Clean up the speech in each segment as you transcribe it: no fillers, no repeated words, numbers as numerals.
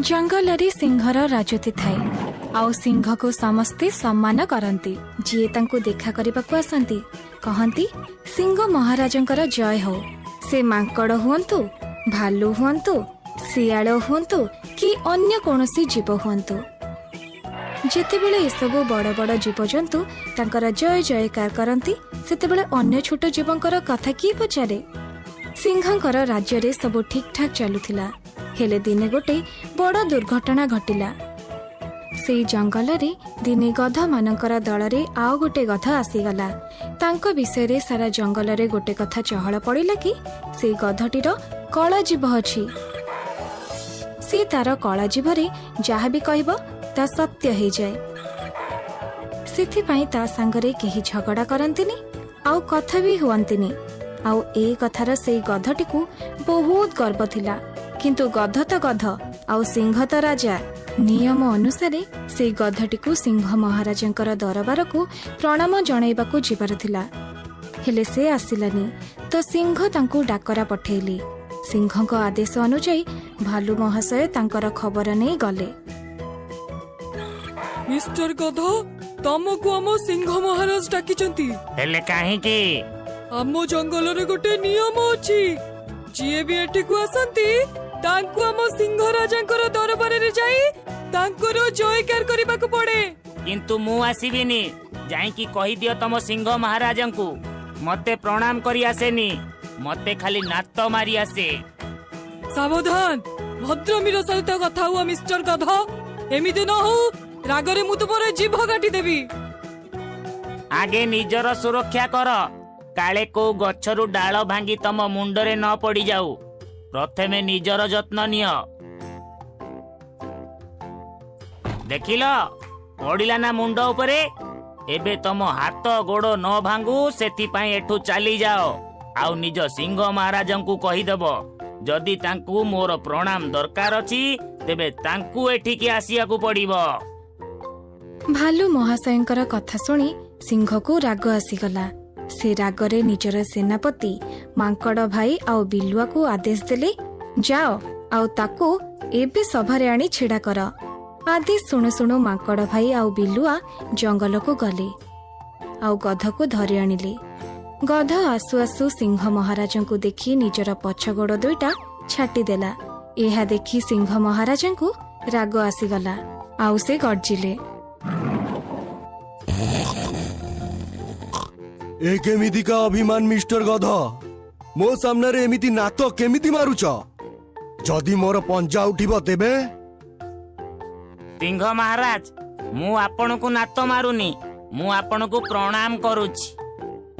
जंगल रे सिंहर राजती थाए आउ सिंह को समस्ते सम्मान करती जी तांको देखा करने को आसती कहती सिंह महाराजंकर जय हो। से मांकड़ हुंतु भालू हुंतु शियाल हुंतु कि अन्य कौनसी जीव हुंतु जेतेबेले एसबु बड़ बड़ जीवजंतु तांकर जय जयकार करती सेतेबेले अन्य छोट जीवंकर कथा किए पचारे। सिंहंकर राज्य रे सब ठीक ठाक चलुथिला हेले दिने गोटे बड़ दुर्घटना घटिला। से जंगल रे दिने गध मानकर दल रे आउ गोटे गध आसीगला। तांको विषय रे सारा जंगल रे गोटे कथा चहल पड़िला कि से गधटीर कला जीव अछि। से तार कला जीव रे जहा भी कहबो ता सत्य हे जाए। सेथिपाई ता संगरे केही झगड़ा करंतिनी आउ कथा भी हुअंतिनी। आउ ए कथार से गधटी को बहुत गर्व थिला किंतु गध तो गध आउ सिंह तो राजा। नियम अनुसार से गधटी को सिंह महाराजंकर दरबार को प्रणाम जणाइबाकू जिबार थिला हेले से आसिलानी तो सिंह तांको डाकरा पठेइली। सिंहक आदेश अनुसार भालू महाशय तांकर खबर नहीं गले। मिस्टर गध तमको आम सिंह महाराज डाकिचंती हेले काहे की आम जंगल रे गोटे नियम अछि जे भी एठी को आसंती तांको आम सिंह राजांकर दरबार रे जाई तांकर जयकार करिबा को पड़े। किंतु मु आसीबिनी जाई की कहि दियो तम सिंह महाराजंकु मते प्रणाम करी आसेनी मते खाली नात मारी आसे। सावधान भद्रमीर सहित कथा हुआ मिस्टर गध एमिति न हो रागरे मु तुमरे जीभ काटी देबी। आगे निजर सुरक्षा कर काले को गछरु डाल भांगी तम मुंडरे न पड़ी जाऊ। प्रथमे निजर जत्न निय। देखिल पड़िला ना मुंड उपरे एबे तम हाथ गोड़ न भांगू सेति पई एठू चली जाओ आउ निज सिंह महाराजंकु कहि देबो जदि तांकु मोर प्रणाम दरकार अछि तेबे तांकु एठी के आसिया को पड़िबो। भालू महाशयंकर कथा सुनी सिंह को राग आसीगला। से रागरे निजर सेनापति मांकड़ भाई आउ बिलुआ को आदेश देले जाओ आउ ताको एबे सभारे आनी छिड़ा कर। आदेश शुणु शुणु मांकड़ भाई आउ बिलुआ जंगल को गले आउ गध को धरी आनिले। गध आसु आसु सिंह महाराजन को देखी निजर पछ गोड़ दुईटा छाटी देला। एहा देखी सिंह महाराजन को राग आसीगला आउ से गर्जिले ए केमिति का अभिमान मिस्टर गध मो सामने रे एमिति नात केमिति मारुछ जदि मोर पंजा उठिबो तेबे। सिंह महाराज मु आपण को नात मारुनी मु आपण को प्रणाम करूछि।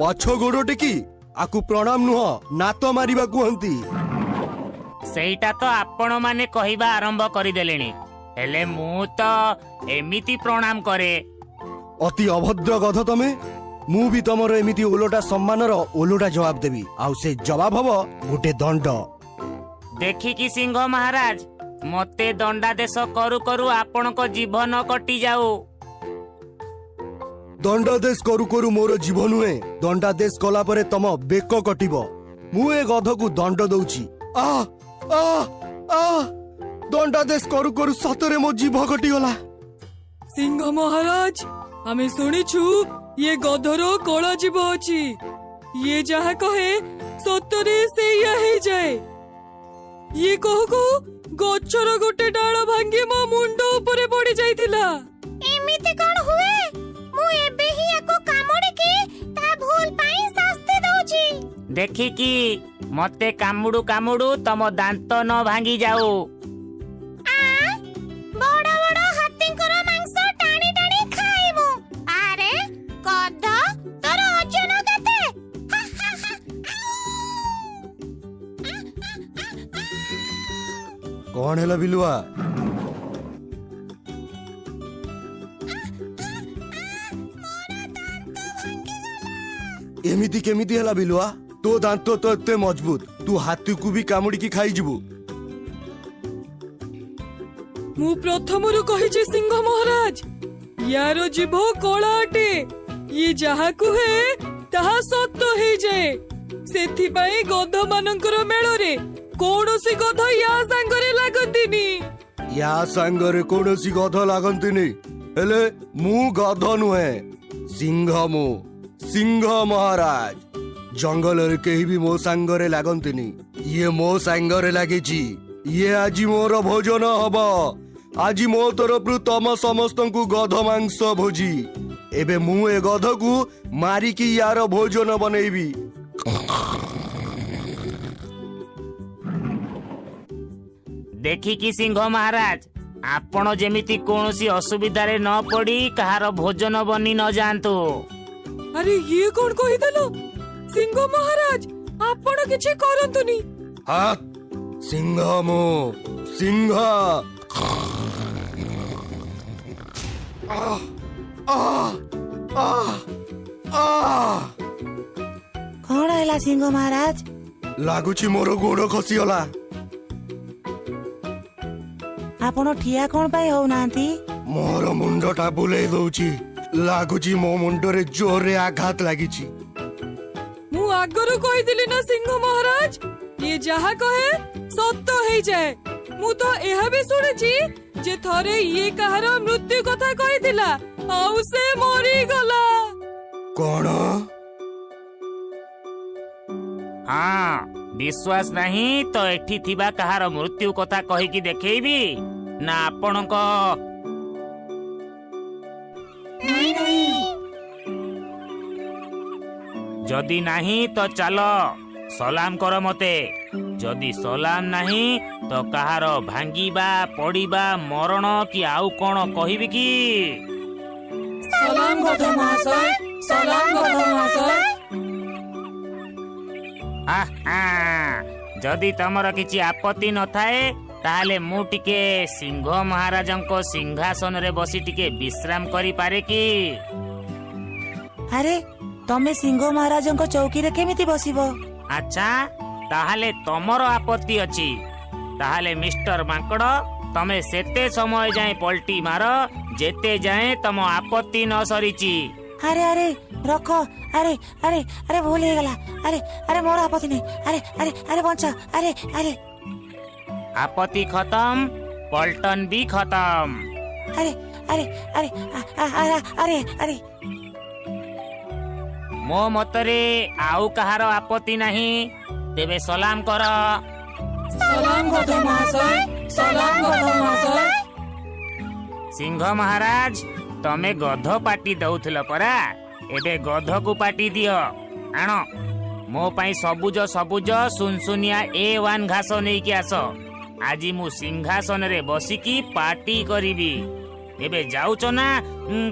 पछ गोड़ टेकी आकु प्रणाम नुह नात मारिबा कुहंती। सेटा तो आपण माने कहिबा आरंभ करि देलेनी हेले मु तो एमिति प्रणाम करे। अति अभद्र गध तमे मु भी तमर एमिति ओलोटा सम्मानर ओलोटा जवाब देबी आउ से जवाब हबो गोटे दंड। देखि कि सिंह महाराज मते दंडादेश करू करू आपण को जीवन कटि जाऊ। दंडादेश करू करू मोर जीवन हुए दंडादेश कला परे तम बेक कटिबो। मु ए गध को दंड दउची आ आ आ दंडादेश करू करू सतरे मो जीव कटि गला। सिंह महाराज आमे सुनिछु ये गधरो कला जीव अछि ये जहा कहे सतरे से ही जाए। ये कहू कहू गछर गोटे डाल भांगी मो मुंड ऊपर पड़ी जाइथिला। एमिति कोन हुए मु एबे ही एको कामोडे के ता भूल पाई शास्ति दउची। देखि कि मते कामुडू कामुडू तम दांत न भांगी जाऊ। आ बड़ बड़ हाथींकर मांस टाणी टाणी खाइमु। अरे गध तोर ओजन केते? कौन हैला बिलुआ एमिति केमिति हैला बिलुआ तो दांत तो एते मजबूत तू हाथी को भी कामुड़ी की खाई जिबु। मु प्रथमरु कहिछि सिंह महाराज यारो जीभ कला अटे ये जहा कुहे ताहा सत्य हे जाए। सेथि पई गध मानकर मेळ रे कोनोसी गध या संगरे लागंतिनी। या सांगरे कौनसी गध लागंतिनी हेले मु गध नुहे सिंह मु सिंह महाराज जंगल रे केही भी मो सांगरे लागंतिनी ये मो सांगरे लागिची ये आजी मोर भोजन हब आजी मो तरफरु तम समस्तंकु गध मांस भोजी एबे मु ए गध को मारिकी यार भोजन बनेबी देखिकी सिंह महाराज आपण जेमिति कौनसी असुविधा रे न पड़ी कहार भोजन बनी न जातु। अरे ये कौन कहिदेलो सिंह महाराज आपण किछि करंतुनी। हाथ सिंह मो सिंह कौन आइला सिंह महाराज? लागुची मोर गोड़ खसीगला आपण ठिया कौन पाई होउनांती? मोर मुंडटा बुलेई दउची लागुची मो मुंडरे जोरे आघात लागिची। मु आगरो कहिदिली ना सिंह महाराज ये जहा कहे सत्य हे जाए। मु तो एहा भी सुनिची जे थरे ये कहार मृत्यु कथा कहिदिला आउ से मरी गला। कौन? हाँ विश्वास नहीं तो एठी थिबा कहार मृत्यु कथा कही की देखेबी ना आपणक जदि नहीं तो चलो सलाम कर मते जदि सलाम नहीं तो कहार भांगीबा पड़ीबा मरण की आउ कौन कहबी की? सलाम गध महाशय सलाम गध महाशय। जदि तमर किछि आपत्ति न थाए ताले मु टिके सिंह महाराजंको सिंहासन रे बसी टिके विश्राम करी पारे की? अरे तमे सिंह महाराजंको चौकी रे केमिति बसिबो? अच्छा ताहाले तमर आपत्ति अछि ताहाले मिस्टर मांकड़ तमे सेते समय जाए पलटी मार जेते जाए तम आपत्ति न सरीची। अरे अरे रखो अरे अरे अरे भूल ही गला अरे अरे मोर आपत्ति नहीं अरे अरे अरे बंचा अरे अरे आपत्ति खत्म पलटन भी खत्म। अरे अरे अरे अरे अरे अरे मो मतरे आउ कहार आपत्ति नहीं तेबे सलाम कर। सलाम गध महाशय सलाम गध महाशय। सिंह महाराज तमे गध पाटी दउथिल परा एबे गध को पाटी दियो आण मो पाई सबुज सबुज सुनसुनिया A1 घास नहीं कि आस आजी मु सिंहासन रे बसिकी पार्टी करिबी एबे जाउचो ना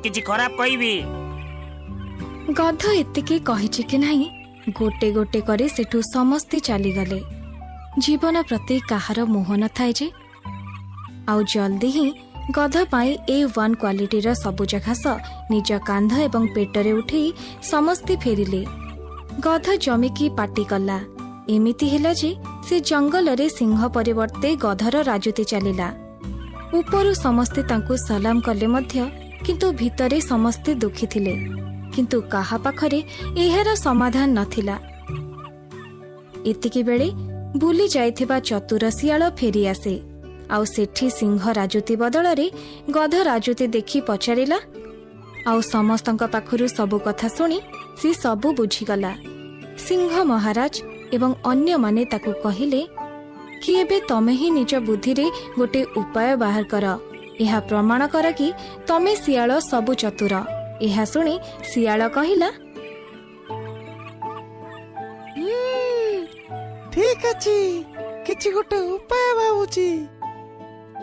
किछि खराब कहबी? गध एतिके कहिछि कि नहीं गोटे गोटे करे सेठू समस्ते चली गले। जीवन प्रति काहार मोह न थाए जे आउ जल्दी ही गध पाई A1 क्वालिटीर सबुज घास निज कांध एवं पेटरे उठे समस्ते फेरिले। गध जमिकी पाटी कला एमिति हेला जे से जंगल रे सिंह परिवर्ते गधर राजुती चलिला। उपरु समस्ते तांकु सलाम कले मध्य किंतु भितरे समस्ते दुखी थिले किंतु काहा पाखरे एहार समाधान नथिला। एतिकी बेले बुली जाइथिबा चतुर सियाळ फेरी आसे आउ सेठी सिंह राजुती बदଳରେ गध राजुती देखि पचारिला आउ समस्तଙ୍କ पाखरु सब कथा सुनी सी सब बुझीगला। सिंह महाराज एवं अन्य माने ताकू कहिले कि एबे तमे ही निज बुद्धि रे गोटे उपाय बाहर कर एहा प्रमाण कर कि तमे सियाळ सब चतुर। एहा सुनी सियाळ कहिला ठीक अछि किछि गोटे उपाय भाबुची।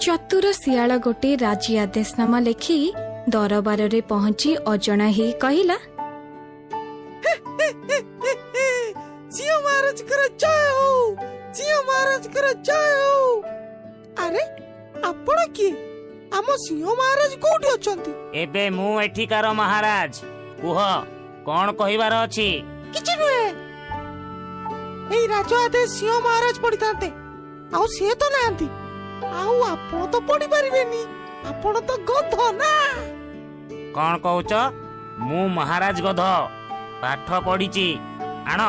चतुर सियाळ गोटे राजी आदेशनामा लेखि दरबार रे पहुंची अजणा ही कहिला सिंह महाराज कर जय हो सिंह महाराज कर जय हो। अरे आपण की आम सिंह महाराज कोठी अछंती? एबे मु एठिकार महाराज कुह कोन कहिबार अछि? किछि नुहे एई राज आदेश सिंह महाराज पढितांते आउ से तो नांती आउ आपण तो पढि परिबेनी आपण तो गध ना। कोन कहउच? मु महाराज गध पाठ पढिची आण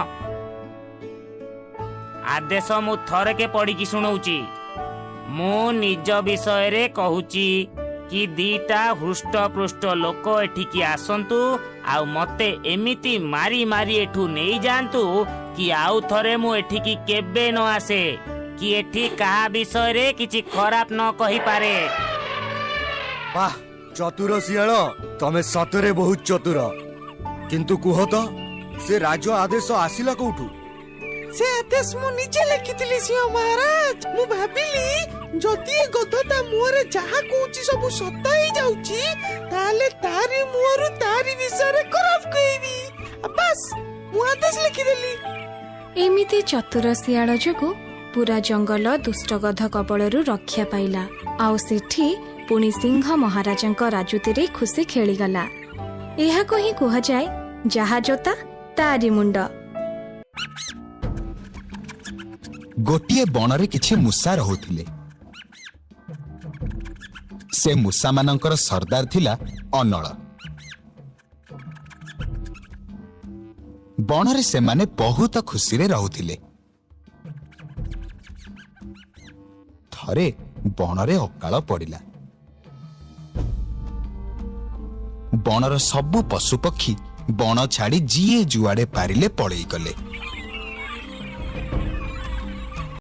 आदेश मु थरे के पढी की सुनौची ମୁଁ ନିଜ ବିଷୟରେ କହୁଛି କି ଦିଟା ହୃଷ୍ଟପୃଷ୍ଟ ଲୋକ ଏଠିକି ଆସନ୍ତୁ ଆଉ ମତେ ଏମିତି ମାରି ମାରି ଏଠୁ ନେଇଯାଆନ୍ତୁ କି ଆଉ ଥରେ ମୁଁ ଏଠିକି କେବେ ନ ଆସେ, କି ଏଠି କାହା ବିଷୟରେ କିଛି ଖରାପ ନ କହିପାରେ। ବାଃ ଚତୁର ଶିଆଳ, ତମେ ସତରେ ବହୁତ ଚତୁର। କିନ୍ତୁ କୁହ ତ, ସେ ରାଜ ଆଦେଶ ଆସିଲା କୋଉଠୁ? ସେ ଆଦେଶ ମୁଁ ନିଜେ ଲେଖିଥିଲି ସିଂହ ମହାରାଜ। ମୁଁ ଭାବିଲି ଯଦି ଏ ଗଧ ତା ମୁହଁରେ ଯାହା କହୁଛି ସବୁ ସତ ହେଇଯାଉଛି, ତାହେଲେ ତାରି ମୁହଁରୁ ତାରି ବିଷୟରେ ଖରାପ କହିବି। ବାସ୍ ମୁଁ ଆଦେଶ ଲେଖିଦେଲି। ଏମିତି ଚତୁର ଶିଆଳ ଯୋଗୁଁ ପୁରା ଜଙ୍ଗଲ ଦୁଷ୍ଟଗଧ କବଳରୁ ରକ୍ଷା ପାଇଲା। ଆଉ ସେଠି ପୁଣି ସିଂହ ମହାରାଜଙ୍କ ରାଜୁତିରେ ଖୁସି ଖେଳିଗଲା। ଏହାକୁ ହିଁ କୁହାଯାଏ ଯାହା ଜୋତା ତାରି ମୁଣ୍ଡ। ଗୋଟିଏ ବଣରେ କିଛି ମୂଷା ରହୁଥିଲେ। ସେ ମୂଷାମାନଙ୍କର ସର୍ଦ୍ଦାର ଥିଲା ଅନଳ। ବଣରେ ସେମାନେ ବହୁତ ଖୁସିରେ ରହୁଥିଲେ। ଥରେ ବଣରେ ଅକାଳ ପଡ଼ିଲା। ବଣର ସବୁ ପଶୁପକ୍ଷୀ ବଣ ଛାଡ଼ି ଯିଏ ଯୁଆଡ଼େ ପାରିଲେ ପଳେଇଗଲେ।